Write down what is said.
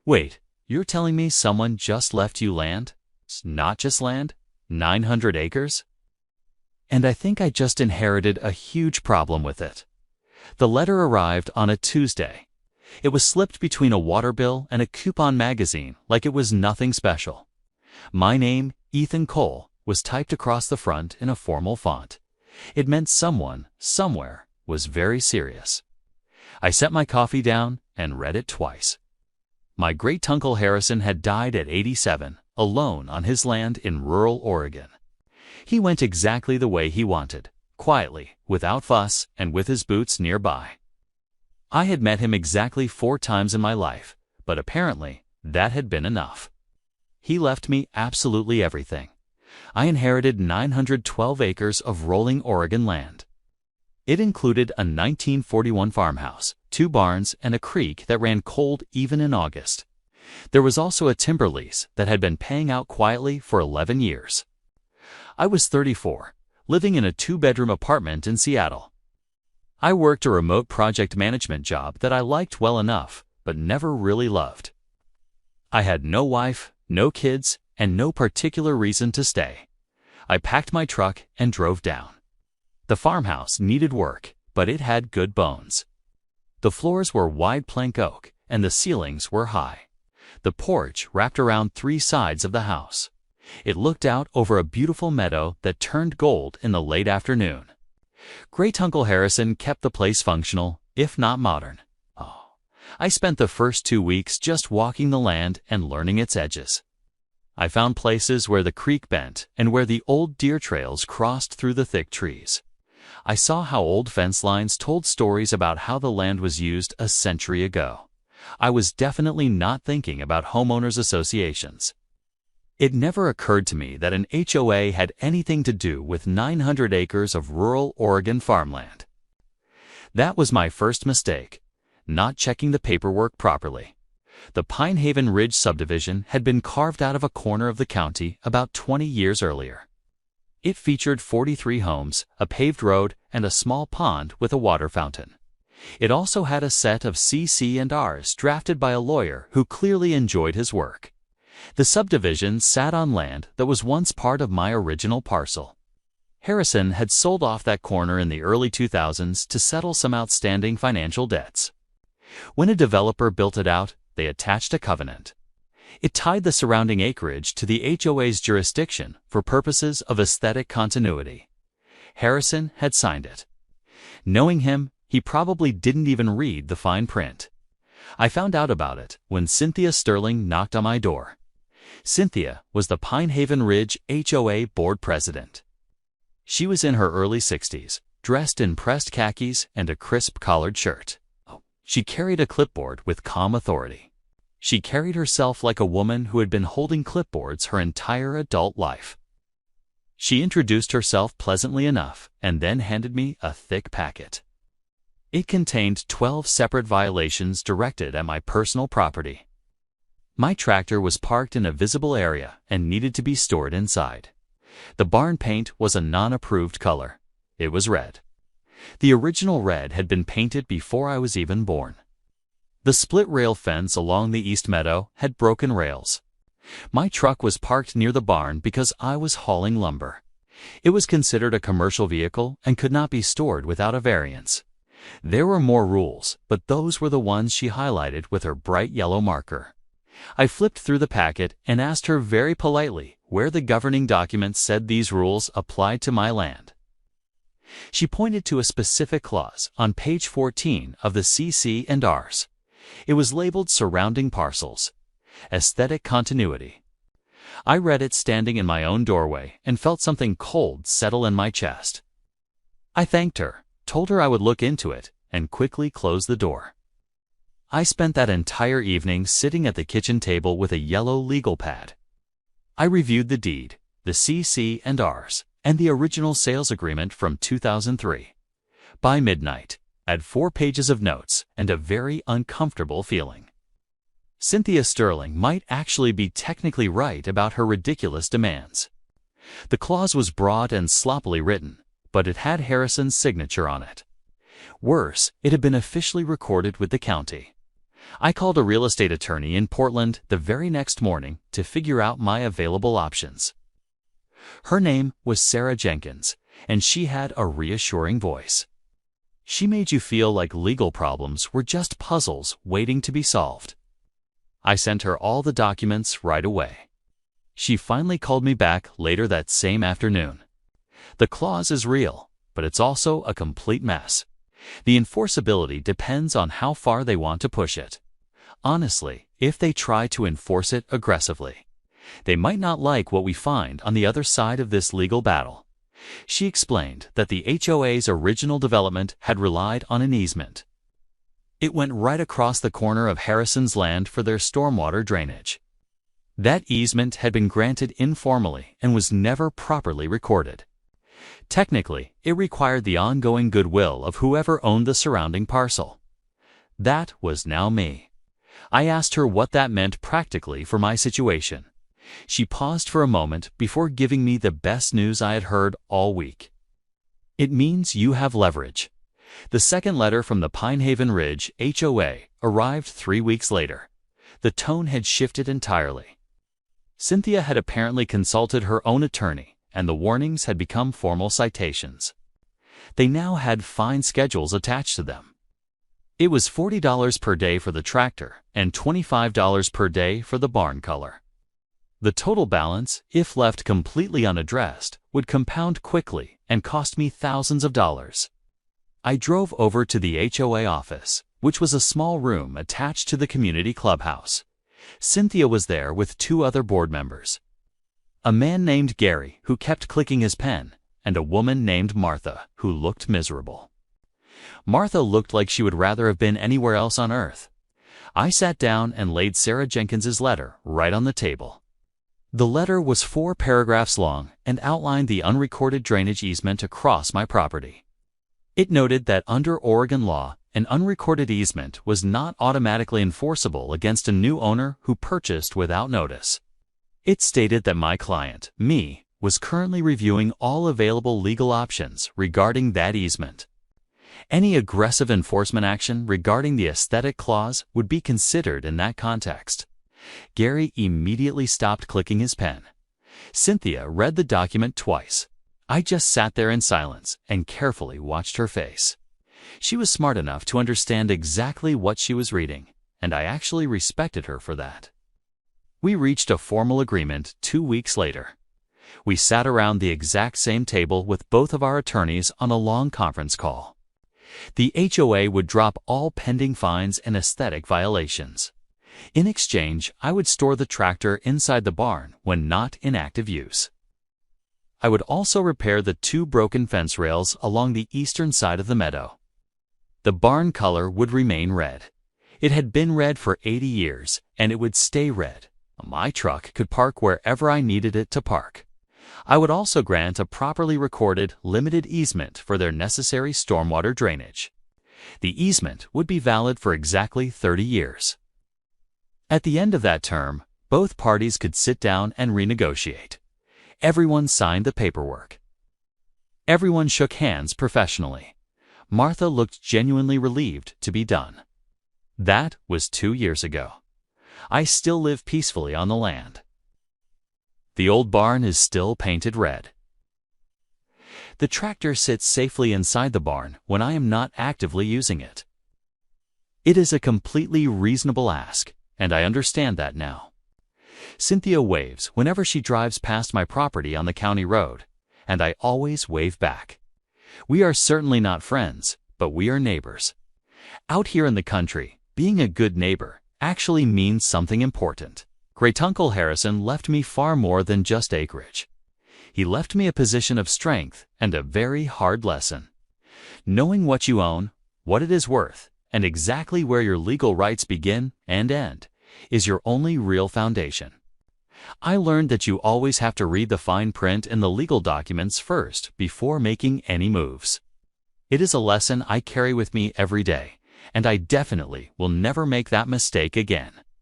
Wait, you're telling me someone just left you land? It's not just land? 900 acres? And I think I just inherited a huge problem with it. The letter arrived on a Tuesday. It was slipped between a water bill and a coupon magazine like it was nothing special. My name, Ethan Cole, was typed across the front in a formal font. It meant someone, somewhere, was very serious. I set my coffee down and read it twice. My great-uncle Harrison had died at 87, alone on his land in rural Oregon. He went exactly the way he wanted, quietly, without fuss, and with his boots nearby. I had met him exactly 4 times in my life, but apparently that had been enough. He left me absolutely everything. I inherited 912 acres of rolling Oregon land. It included a 1941 farmhouse, 2 barns, and a creek that ran cold even in August. There was also a timber lease that had been paying out quietly for 11 years. I was 34, living in a 2-bedroom apartment in Seattle. I worked a remote project management job that I liked well enough, but never really loved. I had no wife, no kids, and no particular reason to stay. I packed my truck and drove down. The farmhouse needed work, but it had good bones. The floors were wide plank oak, and the ceilings were high. The porch wrapped around 3 sides of the house. It looked out over a beautiful meadow that turned gold in the late afternoon. Great-uncle Harrison kept the place functional, if not modern. I spent the first 2 weeks just walking the land and learning its edges. I found places where the creek bent and where the old deer trails crossed through the thick trees. I saw how old fence lines told stories about how the land was used a century ago. I was definitely not thinking about homeowners associations. It never occurred to me that an HOA had anything to do with 900 acres of rural Oregon farmland. That was my first mistake, not checking the paperwork properly. The Pine Haven Ridge subdivision had been carved out of a corner of the county about 20 years earlier. It featured 43 homes, a paved road, and a small pond with a water fountain. It also had a set of CC&Rs drafted by a lawyer who clearly enjoyed his work. The subdivision sat on land that was once part of my original parcel. Harrison had sold off that corner in the early 2000s to settle some outstanding financial debts. When a developer built it out, they attached a covenant. It tied the surrounding acreage to the HOA's jurisdiction for purposes of aesthetic continuity. Harrison had signed it. Knowing him, he probably didn't even read the fine print. I found out about it when Cynthia Sterling knocked on my door. Cynthia was the Pine Haven Ridge HOA board president. She was in her early 60s, dressed in pressed khakis and a crisp collared shirt. She carried a clipboard with calm authority. She carried herself like a woman who had been holding clipboards her entire adult life. She introduced herself pleasantly enough and then handed me a thick packet. It contained 12 separate violations directed at my personal property. My tractor was parked in a visible area and needed to be stored inside. The barn paint was a non-approved color. It was red. The original red had been painted before I was even born. The split-rail fence along the east meadow had broken rails. My truck was parked near the barn because I was hauling lumber. It was considered a commercial vehicle and could not be stored without a variance. There were more rules, but those were the ones she highlighted with her bright yellow marker. I flipped through the packet and asked her very politely where the governing document said these rules applied to my land. She pointed to a specific clause on page 14 of the CC&Rs. It was labeled Surrounding Parcels. Aesthetic Continuity. I read it standing in my own doorway and felt something cold settle in my chest. I thanked her, told her I would look into it, and quickly closed the door. I spent that entire evening sitting at the kitchen table with a yellow legal pad. I reviewed the deed, the CC&Rs, and the original sales agreement from 2003. By midnight, I had 4 pages of notes and a very uncomfortable feeling. Cynthia Sterling might actually be technically right about her ridiculous demands. The clause was broad and sloppily written, but it had Harrison's signature on it. Worse, it had been officially recorded with the county. I called a real estate attorney in Portland the very next morning to figure out my available options. Her name was Sarah Jenkins, and she had a reassuring voice. She made you feel like legal problems were just puzzles waiting to be solved. I sent her all the documents right away. She finally called me back later that same afternoon. The clause is real, but it's also a complete mess. The enforceability depends on how far they want to push it. Honestly, if they try to enforce it aggressively, they might not like what we find on the other side of this legal battle. She explained that the HOA's original development had relied on an easement. It went right across the corner of Harrison's land for their stormwater drainage. That easement had been granted informally and was never properly recorded. Technically, it required the ongoing goodwill of whoever owned the surrounding parcel. That was now me. I asked her what that meant practically for my situation. She paused for a moment before giving me the best news I had heard all week. It means you have leverage. The second letter from the Pinehaven Ridge HOA arrived 3 weeks later. The tone had shifted entirely. Cynthia had apparently consulted her own attorney, and the warnings had become formal citations. They now had fine schedules attached to them. It was $40 per day for the tractor and $25 per day for the barn color. The total balance, if left completely unaddressed, would compound quickly and cost me thousands of dollars. I drove over to the HOA office, which was a small room attached to the community clubhouse. Cynthia was there with 2 other board members. A man named Gary, who kept clicking his pen, and a woman named Martha, who looked miserable. Martha looked like she would rather have been anywhere else on earth. I sat down and laid Sarah Jenkins's letter right on the table. The letter was 4 paragraphs long and outlined the unrecorded drainage easement across my property. It noted that under Oregon law, an unrecorded easement was not automatically enforceable against a new owner who purchased without notice. It stated that my client, me, was currently reviewing all available legal options regarding that easement. Any aggressive enforcement action regarding the aesthetic clause would be considered in that context. Gary immediately stopped clicking his pen. Cynthia read the document twice. I just sat there in silence and carefully watched her face. She was smart enough to understand exactly what she was reading, and I actually respected her for that. We reached a formal agreement 2 weeks later. We sat around the exact same table with both of our attorneys on a long conference call. The HOA would drop all pending fines and aesthetic violations. In exchange, I would store the tractor inside the barn when not in active use. I would also repair the 2 broken fence rails along the eastern side of the meadow. The barn color would remain red. It had been red for 80 years, and it would stay red. My truck could park wherever I needed it to park. I would also grant a properly recorded limited easement for their necessary stormwater drainage. The easement would be valid for exactly 30 years. At the end of that term, both parties could sit down and renegotiate. Everyone signed the paperwork. Everyone shook hands professionally. Martha looked genuinely relieved to be done. That was 2 years ago. I still live peacefully on the land. The old barn is still painted red. The tractor sits safely inside the barn when I am not actively using it. It is a completely reasonable ask, and I understand that now. Cynthia waves whenever she drives past my property on the county road, and I always wave back. We are certainly not friends, but we are neighbors. Out here in the country, being a good neighbor actually means something important. Great-uncle Harrison left me far more than just acreage. He left me a position of strength and a very hard lesson. Knowing what you own, what it is worth, and exactly where your legal rights begin and end is your only real foundation. I learned that you always have to read the fine print in the legal documents first before making any moves. It is a lesson I carry with me every day, and I definitely will never make that mistake again.